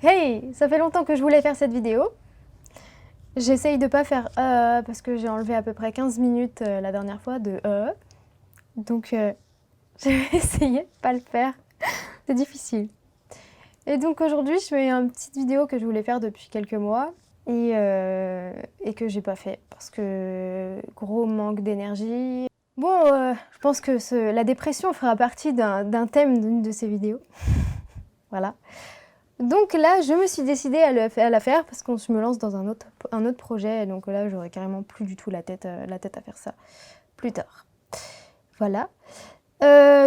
Hey, ça fait longtemps que je voulais faire cette vidéo. J'essaye de pas faire parce que j'ai enlevé à peu près 15 minutes la dernière fois de Donc je vais essayer de pas le faire. C'est difficile. Et donc aujourd'hui, je fais une petite vidéo que je voulais faire depuis quelques mois et que j'ai pas fait parce que gros manque d'énergie. Bon, je pense que la dépression fera partie d'un thème d'une de ces vidéos. Voilà. Donc là, je me suis décidée à la faire parce qu'on se me lance dans un autre projet. Donc là, j'aurai carrément plus du tout la tête à faire ça plus tard. Voilà.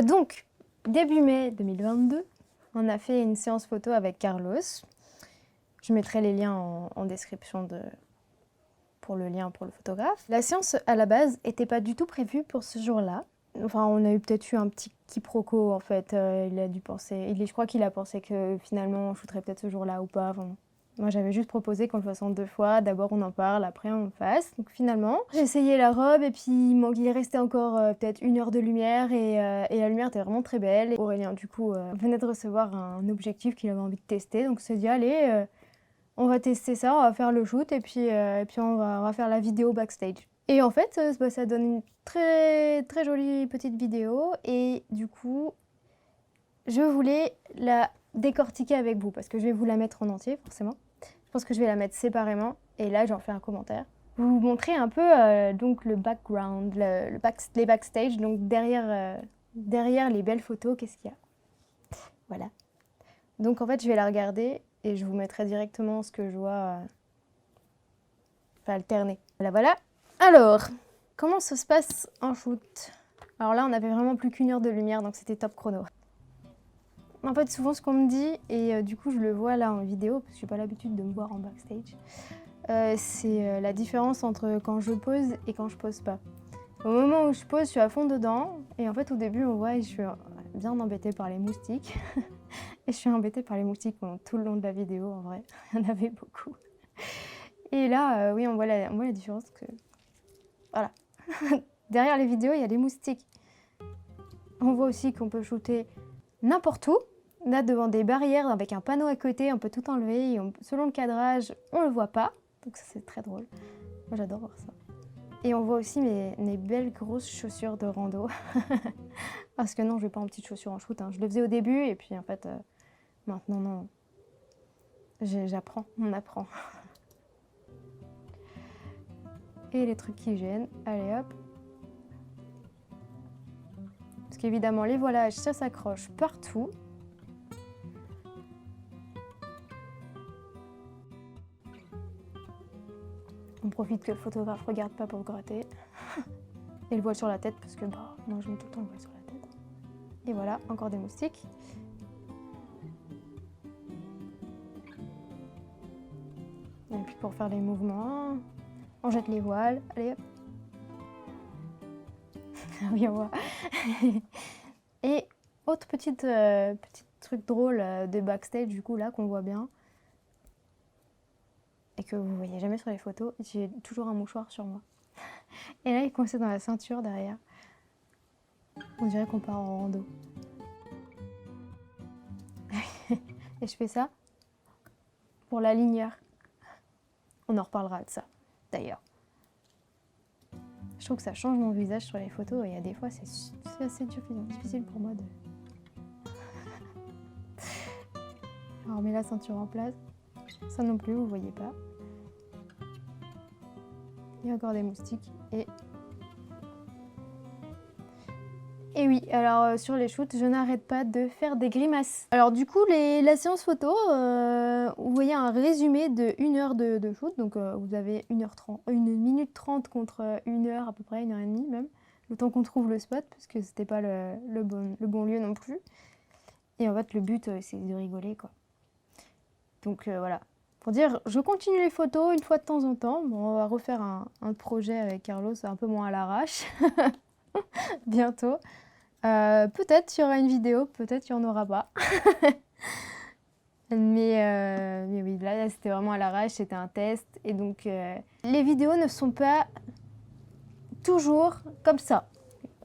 Donc, début mai 2022, on a fait une séance photo avec Carlos. Je mettrai les liens en description pour le lien pour le photographe. La séance, à la base, n'était pas du tout prévue pour ce jour-là. Enfin, on a peut-être eu un petit quiproquo en fait. Il a dû penser, je crois qu'il a pensé que finalement on shooterait peut-être ce jour-là ou pas. Enfin, moi j'avais juste proposé qu'on le fasse en 2 fois. D'abord on en parle, après on le fasse. Donc finalement, j'ai essayé la robe et puis il est resté encore peut-être 1 heure de lumière et la lumière était vraiment très belle. Et Aurélien du coup venait de recevoir un objectif qu'il avait envie de tester. Donc on s'est dit allez, on va tester ça, on va faire le shoot et puis on va faire la vidéo backstage. Et en fait, ça donne une très très jolie petite vidéo et du coup, je voulais la décortiquer avec vous parce que je vais vous la mettre en entier forcément. Je pense que je vais la mettre séparément et là j'en fais un commentaire. Vous montrer un peu donc le background, les backstage, donc derrière les belles photos, qu'est-ce qu'il y a. Voilà. Donc en fait, je vais la regarder et je vous mettrai directement ce que je vois alterner. Voilà. Alors, comment ça se passe un shoot? Alors là, on avait vraiment plus qu'1 heure de lumière, donc c'était top chrono. En fait, souvent ce qu'on me dit, et du coup je le vois là en vidéo, parce que j'ai pas l'habitude de me voir en backstage, c'est la différence entre quand je pose et quand je pose pas. Au moment où je pose, je suis à fond dedans, et en fait au début on voit, je suis bien embêtée par les moustiques. Et je suis embêtée par les moustiques pendant tout le long de la vidéo, en vrai. Il y en avait beaucoup. Et là, oui, on voit la différence que... Voilà. Derrière les vidéos, il y a des moustiques. On voit aussi qu'on peut shooter n'importe où. Là, devant des barrières, avec un panneau à côté, on peut tout enlever. Et selon le cadrage, on le voit pas. Donc ça, c'est très drôle. Moi, j'adore voir ça. Et on voit aussi mes belles grosses chaussures de rando. Parce que non, je vais pas en petites chaussures en shoot. Hein. Je le faisais au début, et puis en fait, maintenant, non. J'apprends, on apprend. Et les trucs qui gênent, allez hop. Parce qu'évidemment, les voilages, ça s'accroche partout. On profite que le photographe regarde pas pour gratter. Et le voile sur la tête, parce que bah, moi je mets tout le temps le voile sur la tête. Et voilà, encore des moustiques. Et puis pour faire les mouvements, on jette les voiles, allez hop. Oui, on voit. Et autre petit truc drôle des backstage du coup là qu'on voit bien et que vous voyez jamais sur les photos, j'ai toujours un mouchoir sur moi. Et là il est coincé dans la ceinture derrière. On dirait qu'on part en rando. Et je fais ça pour la ligneur. On en reparlera de ça d'ailleurs. Je trouve que ça change mon visage sur les photos et il y a des fois c'est assez difficile pour moi de... Alors on met la ceinture en place. Ça non plus, vous voyez pas. Il y a encore des moustiques et... Et oui, alors sur les shoots, je n'arrête pas de faire des grimaces. Alors du coup, la séance photo, vous voyez un résumé de 1 heure de shoot. Donc vous avez 1h30, 1 minute 30 contre 1 heure à peu près, 1h30 même. Le temps qu'on trouve le spot, parce que c'était pas le bon lieu non plus. Et en fait, le but, c'est de rigoler, quoi. Donc voilà. Pour dire, je continue les photos une fois de temps en temps. Bon, on va refaire un projet avec Carlos, un peu moins à l'arrache. Bientôt. Peut-être il y aura une vidéo, peut-être il n'y en aura pas. mais oui, là c'était vraiment à l'arrache, c'était un test. Et donc, les vidéos ne sont pas toujours comme ça.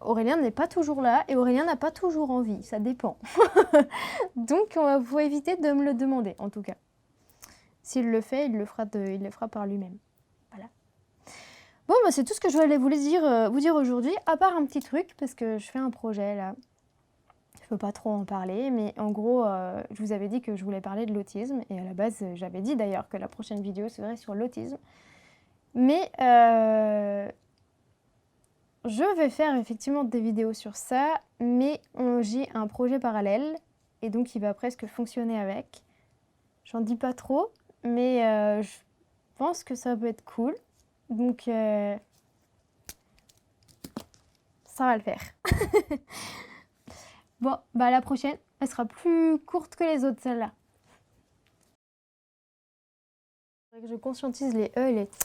Aurélien n'est pas toujours là et Aurélien n'a pas toujours envie, ça dépend. Donc, il faut éviter de me le demander, en tout cas. S'il le fait, il le fera par lui-même. Voilà. Bon, bah, c'est tout ce que je voulais vous dire aujourd'hui, à part un petit truc, parce que je fais un projet là. Je peux pas trop en parler, mais en gros, je vous avais dit que je voulais parler de l'autisme, et à la base, j'avais dit d'ailleurs que la prochaine vidéo serait sur l'autisme. Mais je vais faire effectivement des vidéos sur ça, mais j'ai un projet parallèle, et donc il va presque fonctionner avec. J'en dis pas trop, mais je pense que ça peut être cool. Donc, ça va le faire. Bon, bah la prochaine, elle sera plus courte que les autres, celle-là. Il faudrait que je conscientise les E et les T.